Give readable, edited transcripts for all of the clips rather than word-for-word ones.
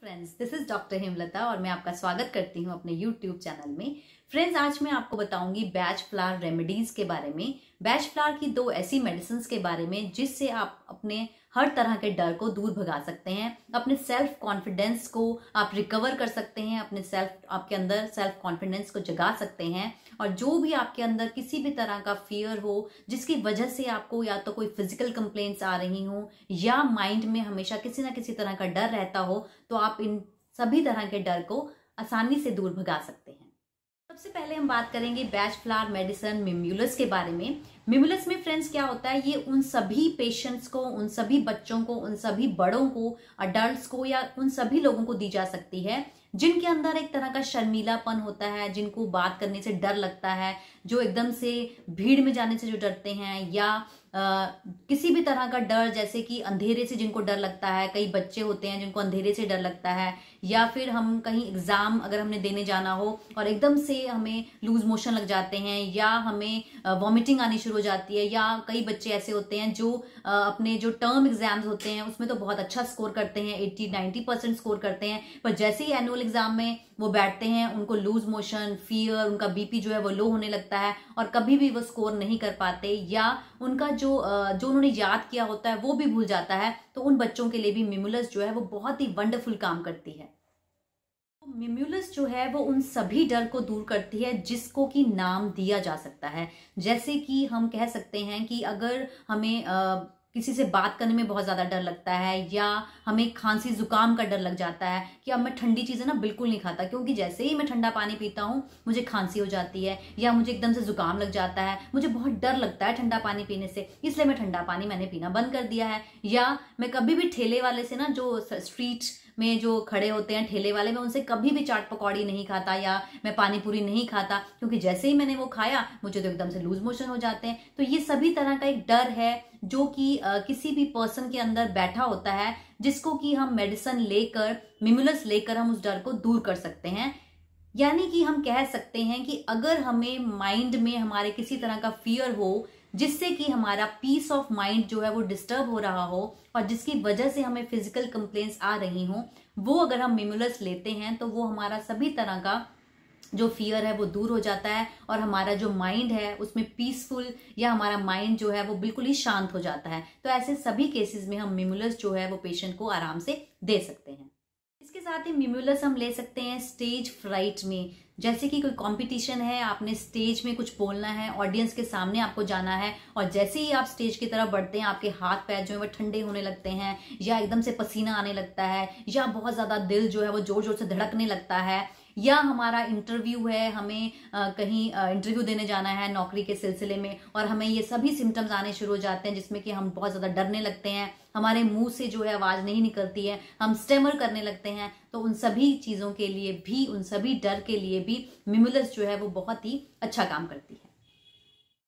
Friends, this is doctor Hemlata और मैं आपका स्वागत करती हूं अपने यूट्यूब चैनल में। फ्रेंड्स, आज मैं आपको बताऊंगी बैच फ्लावर रेमेडीज के बारे में। बैच फ्लावर की दो ऐसी मेडिसिन के बारे में जिससे आप अपने हर तरह के डर को दूर भगा सकते हैं, अपने सेल्फ कॉन्फिडेंस को आप रिकवर कर सकते हैं, आपके अंदर सेल्फ कॉन्फिडेंस को जगा सकते हैं। और जो भी आपके अंदर किसी भी तरह का फियर हो जिसकी वजह से आपको या तो कोई फिजिकल कंप्लेंट्स आ रही हो या माइंड में हमेशा किसी ना किसी तरह का डर रहता हो, तो आप इन सभी तरह के डर को आसानी से दूर भगा सकते हैं। सबसे पहले हम बात करेंगे बैच फ्लावर मेडिसिन मिम्यूलस के बारे में। मिम्यूलस में फ्रेंड्स क्या होता है, ये उन सभी पेशेंट्स को, उन सभी बच्चों को, उन सभी बड़ों को, अडल्ट्स को या उन सभी लोगों को दी जा सकती है जिनके अंदर एक तरह का शर्मीलापन होता है, जिनको बात करने से डर लगता है, जो एकदम से भीड़ में जाने से जो डरते हैं, या किसी भी तरह का डर, जैसे कि अंधेरे से जिनको डर लगता है। कई बच्चे होते हैं जिनको अंधेरे से डर लगता है, या फिर हम कहीं एग्जाम अगर हमने देने जाना हो और एकदम से हमें लूज मोशन लग जाते हैं, या हमें वॉमिटिंग आनी शुरू हो जाती है, या कई बच्चे ऐसे होते हैं जो अपने जो टर्म एग्जाम्स होते हैं उसमें तो बहुत अच्छा स्कोर करते हैं, 80-90% स्कोर करते हैं, पर जैसे ही एनुअल एग्जाम में वो बैठते हैं उनको लूज मोशन, फियर, उनका बीपी जो है वो लो होने लगता है और कभी भी वो स्कोर नहीं कर पाते, या उनका जो उन्होंने याद किया होता है वो भी भूल जाता है। तो उन बच्चों के लिए भी मिम्यूलस जो है वो बहुत ही वंडरफुल काम करती है। तो मिम्यूलस जो है वो उन सभी डर को दूर करती है जिसको कि नाम दिया जा सकता है। जैसे कि हम कह सकते हैं कि अगर हमें किसी से बात करने में बहुत ज्यादा डर लगता है, या हमें खांसी जुकाम का डर लग जाता है कि अब मैं ठंडी चीजें ना बिल्कुल नहीं खाता क्योंकि जैसे ही मैं ठंडा पानी पीता हूँ मुझे खांसी हो जाती है, या मुझे एकदम से जुकाम लग जाता है, मुझे बहुत डर लगता है ठंडा पानी पीने से, इसलिए मैं ठंडा पानी मैंने पीना बंद कर दिया है। या मैं कभी भी ठेले वाले से ना, जो स्ट्रीट में जो खड़े होते हैं ठेले वाले, मैं उनसे कभी भी चाट पकौड़ी नहीं खाता, या मैं पानी पूरी नहीं खाता क्योंकि जैसे ही मैंने वो खाया मुझे तो एकदम से लूज मोशन हो जाते हैं। तो ये सभी तरह का एक डर है जो कि किसी भी पर्सन के अंदर बैठा होता है, जिसको कि हम मेडिसिन लेकर, मिम्यूलस लेकर हम उस डर को दूर कर सकते हैं। यानी कि हम कह सकते हैं कि अगर हमें माइंड में हमारे किसी तरह का फियर हो जिससे कि हमारा पीस ऑफ माइंड जो है वो डिस्टर्ब हो रहा हो और जिसकी वजह से हमें फिजिकल कंप्लेंट्स आ रही हो, वो अगर हम मिम्यूलस लेते हैं तो वो हमारा सभी तरह का जो फियर है वो दूर हो जाता है और हमारा जो माइंड है उसमें पीसफुल, या हमारा माइंड जो है वो बिल्कुल ही शांत हो जाता है। तो ऐसे सभी केसेस में हम मिम्यूलस जो है वो पेशेंट को आराम से दे सकते हैं। इसके साथ ही मिम्यूलस हम ले सकते हैं स्टेज फ्राइट में। जैसे कि कोई कंपटीशन है, आपने स्टेज में कुछ बोलना है, ऑडियंस के सामने आपको जाना है, और जैसे ही आप स्टेज की तरफ बढ़ते हैं आपके हाथ पैर जो है वो ठंडे होने लगते हैं, या एकदम से पसीना आने लगता है, या बहुत ज्यादा दिल जो है वो जोर जोर से धड़कने लगता है, या हमारा इंटरव्यू है, हमें कहीं इंटरव्यू देने जाना है नौकरी के सिलसिले में, और हमें ये सभी सिम्टम्स आने शुरू हो जाते हैं जिसमें कि हम बहुत ज्यादा डरने लगते हैं, हमारे मुंह से जो है आवाज नहीं निकलती है, हम स्टेमर करने लगते हैं। तो उन सभी चीजों के लिए भी, उन सभी डर के लिए भी मिम्यूलस जो है वो बहुत ही अच्छा काम करती है।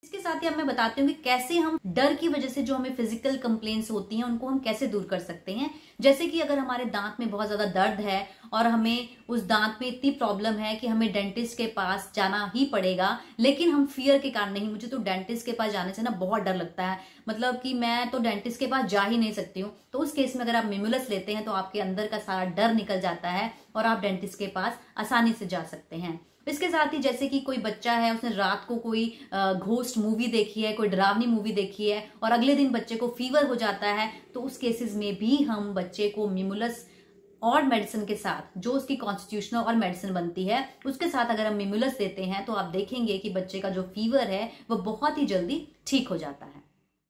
इसके साथ ही अब मैं बताती हूँ कि कैसे हम डर की वजह से जो हमें फिजिकल कंप्लेंट्स होती हैं उनको हम कैसे दूर कर सकते हैं। जैसे कि अगर हमारे दांत में बहुत ज्यादा दर्द है और हमें उस दांत में इतनी प्रॉब्लम है कि हमें डेंटिस्ट के पास जाना ही पड़ेगा, लेकिन हम फियर के कारण नहीं, मुझे तो डेंटिस्ट के पास जाने से ना बहुत डर लगता है, मतलब कि मैं तो डेंटिस्ट के पास जा ही नहीं सकती हूँ, तो उस केस में अगर आप मिम्यूलस लेते हैं तो आपके अंदर का सारा डर निकल जाता है और आप डेंटिस्ट के पास आसानी से जा सकते हैं। इसके साथ ही जैसे कि कोई बच्चा है, उसने रात को कोई घोस्ट मूवी देखी है, कोई डरावनी मूवी देखी है और अगले दिन बच्चे को फीवर हो जाता है, तो उस केसेस में भी हम बच्चे को मिम्यूलस और मेडिसिन के साथ, जो उसकी कॉन्स्टिट्यूशनल और मेडिसिन बनती है उसके साथ अगर हम मिम्यूलस देते हैं तो आप देखेंगे कि बच्चे का जो फीवर है वो बहुत ही जल्दी ठीक हो जाता है।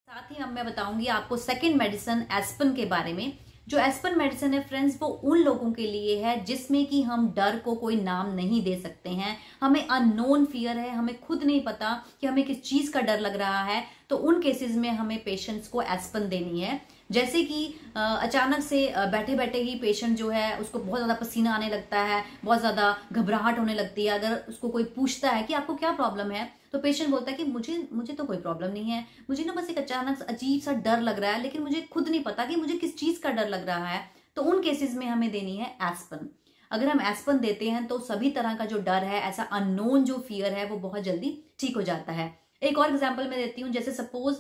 साथ ही अब मैं बताऊंगी आपको सेकेंड मेडिसिन एस्पन के बारे में। जो एस्पन मेडिसिन है फ्रेंड्स, वो उन लोगों के लिए है जिसमें कि हम डर को कोई नाम नहीं दे सकते हैं, हमें अननोन फियर है, हमें खुद नहीं पता कि हमें किस चीज का डर लग रहा है, तो उन केसेस में हमें पेशेंट्स को एस्पन देनी है। जैसे कि अचानक से बैठे बैठे ही पेशेंट जो है उसको बहुत ज्यादा पसीना आने लगता है, बहुत ज्यादा घबराहट होने लगती है, अगर उसको कोई पूछता है कि आपको क्या प्रॉब्लम है तो पेशेंट बोलता है कि मुझे तो कोई प्रॉब्लम नहीं है, मुझे ना बस एक अचानक अजीब सा डर लग रहा है, लेकिन मुझे खुद नहीं पता कि मुझे किस चीज का डर लग रहा है। तो उन केसेस में हमें देनी है एस्पन। अगर हम एस्पन देते हैं तो सभी तरह का जो डर है, ऐसा अननोन जो फियर है, वो बहुत जल्दी ठीक हो जाता है। एक और एग्जाम्पल मैं देती हूँ। जैसे सपोज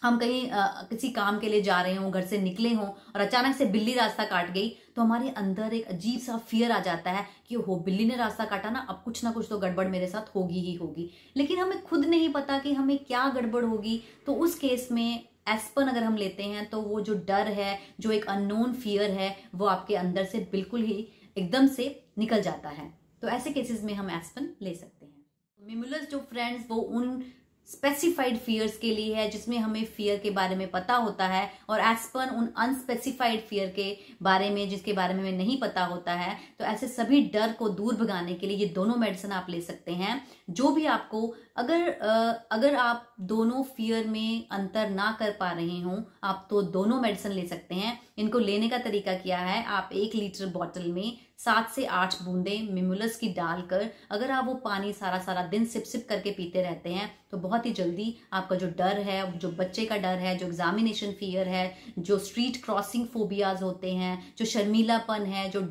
हम कहीं किसी काम के लिए जा रहे हों, घर से निकले हों और अचानक से बिल्ली रास्ता काट गई, तो हमारे अंदर एक अजीब सा फियर आ जाता है कि हो बिल्ली ने रास्ता काटा ना, अब कुछ ना कुछ तो गड़बड़ मेरे साथ होगी ही होगी। लेकिन हमें खुद नहीं पता कि हमें क्या गड़बड़ होगी। तो उस केस में एस्पन अगर हम लेते हैं तो वो जो डर है, जो एक अननोन फियर है, वो आपके अंदर से बिल्कुल ही एकदम से निकल जाता है। तो ऐसे केसेस में हम एस्पन ले सकते हैं। मिमुलस जो फ्रेंड्स, वो उन स्पेसिफाइड फियर्स के लिए है जिसमें हमें फियर के बारे में पता होता है, और एस्पन उन अनस्पेसिफाइड फियर के बारे में जिसके बारे में हमें नहीं पता होता है। तो ऐसे सभी डर को दूर भगाने के लिए ये दोनों मेडिसिन आप ले सकते हैं। जो भी आपको, अगर आप दोनों फियर में अंतर ना कर पा रहे हों, आप तो दोनों मेडिसिन ले सकते हैं। इनको लेने का तरीका क्या है, आप 1 लीटर बॉटल में 7 से 8 बूंदे मिमुलस की डालकर अगर आप वो पानी सारा दिन सिप सिप करके पीते रहते हैं, तो बहुत ही जल्दी आपका जो डर है, जो बच्चे का डर है, जो एग्जामिनेशन फियर है, जो स्ट्रीट क्रॉसिंग फोबियाज होते हैं, जो शर्मीलापन है, जो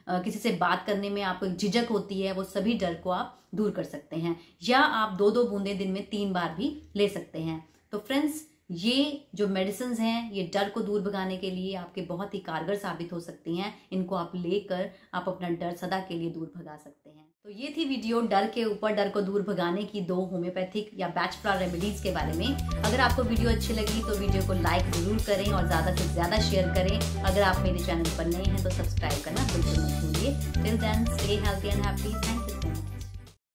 किसी से बात करने में आपको झिझक होती है, वो सभी डर को आप दूर कर सकते हैं। या आप 2-2 बूंदे दिन में 3 बार भी ले सकते हैं। तो फ्रेंड्स, ये जो मेडिसिन हैं, ये डर को दूर भगाने के लिए आपके बहुत ही कारगर साबित हो सकती हैं। इनको आप लेकर आप अपना डर सदा के लिए दूर भगा सकते हैं। तो ये थी वीडियो डर के ऊपर, डर को दूर भगाने की 2 होम्योपैथिक या बैच फ्लावर रेमेडीज के बारे में। अगर आपको वीडियो अच्छी लगी तो वीडियो को लाइक जरूर करें और ज्यादा से ज्यादा शेयर करें। अगर आप मेरे चैनल पर नए हैं तो सब्सक्राइब करना बिल्कुल मत भूलिए। Till then, stay healthy and happy. Thank you.